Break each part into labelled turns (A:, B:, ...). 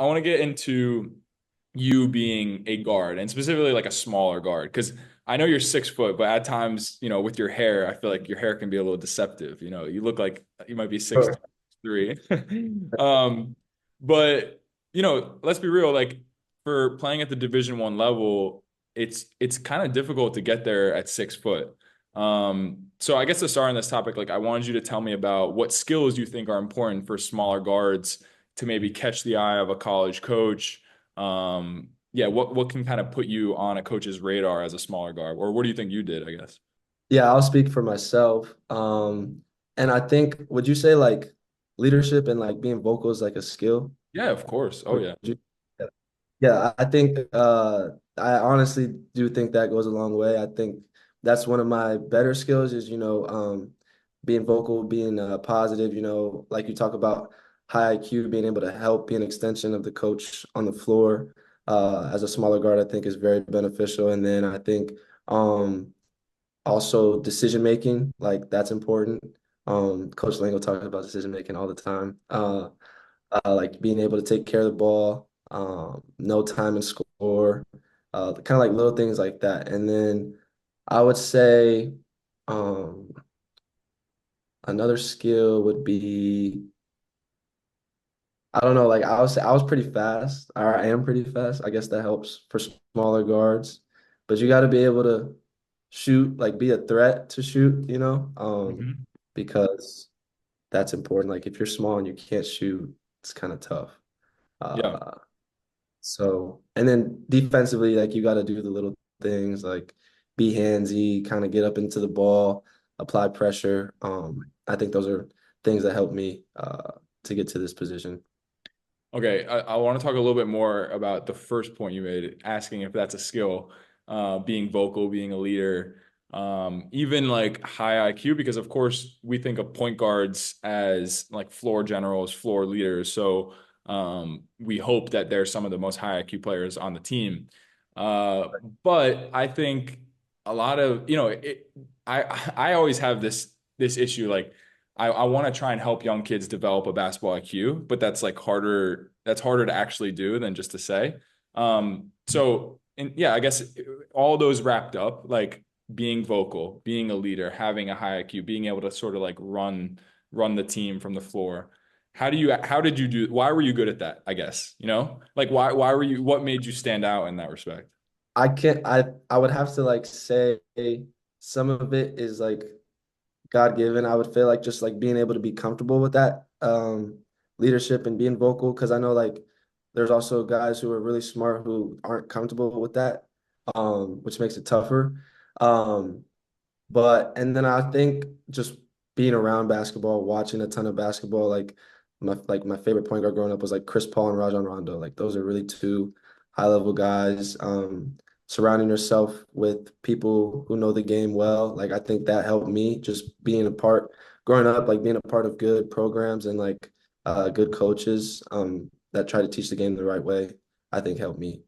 A: want to get into you being a guard and specifically like a smaller guard because I know you're 6 foot, but at times, with your hair, I feel like your hair can be a little deceptive. You look like you might be six
B: Sure.
A: 3. Um, but let's be real, like for playing at the Division 1 level, it's kind of difficult to get there at 6 foot. So I guess to start on this topic, like I wanted you to tell me about what skills you think are important for smaller guards to maybe catch the eye of a college coach. Yeah, what can kind of put you on a coach's radar as a smaller guard, or what do you think you did, I guess?
B: Yeah, I'll speak for myself. And I think, would you say like leadership and like being vocal is like a skill?
A: Yeah, of course. Oh
B: Would
A: yeah.
B: you? Yeah, yeah, I think I honestly do think that goes a long way. I think that's one of my better skills is, being vocal, being positive, like you talk about high IQ, being able to help, be an extension of the coach on the floor as a smaller guard, I think is very beneficial. And then I think also decision making, like that's important. Coach Lango talks about decision making all the time. Like being able to take care of the ball, know time and score, kind of like little things like that. And then I would say um, another skill would be, I don't know, like I was pretty fast, or I am pretty fast. I guess that helps for smaller guards, but you got to be able to shoot, like be a threat to shoot,
A: Mhm.
B: because that's important. Like if you're small and you can't shoot, it's kind of tough.
A: Yeah.
B: Uh, and then defensively, like you got to do the little things, like be handsy, kind of get up into the ball, apply pressure. I think those are things that help me to get to this position.
A: Okay, I want to talk a little bit more about the first point you made, asking if that's a skill, being vocal, being a leader, even like high IQ, because of course we think of point guards as like floor generals, floor leaders. So we hope that they're some of the most high IQ players on the team. Uh, but I think a lot of, I always have this issue like I want to try and help young kids develop a basketball IQ, but that's like harder. That's harder to actually do than just to say. So, and yeah, I guess all those wrapped up, like being vocal, being a leader, having a high IQ, being able to sort of like run the team from the floor. How did you do, why were you good at that? I guess, like why were you, what made you stand out in that respect?
B: I can't, I would have to like say some of it is like God given. I would feel like just like being able to be comfortable with that leadership and being vocal. Cause I know like there's also guys who are really smart who aren't comfortable with that, which makes it tougher. Um, and then I think just being around basketball, watching a ton of basketball, like my favorite point guard growing up was like Chris Paul and Rajon Rondo. Like those are really two high level guys. Surrounding yourself with people who know the game well, like I think that helped me just being a part, growing up, like being a part of good programs and like good coaches that try to teach the game the right way. I think helped me.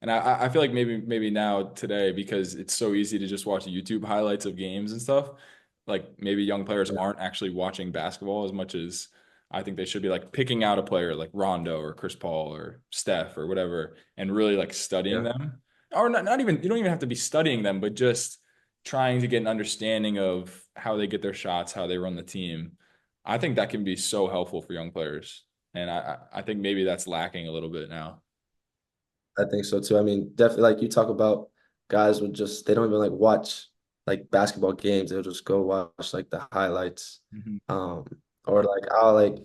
A: And I feel like maybe now today because it's so easy to just watch YouTube highlights of games and stuff. Like maybe young players
B: Yeah.
A: aren't actually watching basketball as much as I think they should be like picking out a player like Rondo or Chris Paul or Steph or whatever and really like studying
B: Yeah.
A: them. Or not even you don't even have to be studying them, but just trying to get an understanding of how they get their shots, how they run the team. I think that can be so helpful for young players. And I think maybe that's lacking a little bit now.
B: I think so too. I mean, definitely like you talk about guys would just they don't even like watch like basketball games. They'll just go watch like the highlights.
A: Mhm.
B: Um or like I'll like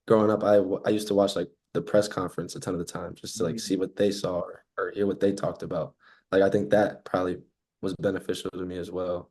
B: growing up I used to watch like the press conference a ton of the time just to like see what they saw or hear what they talked about. Like I think that probably was beneficial to me as well.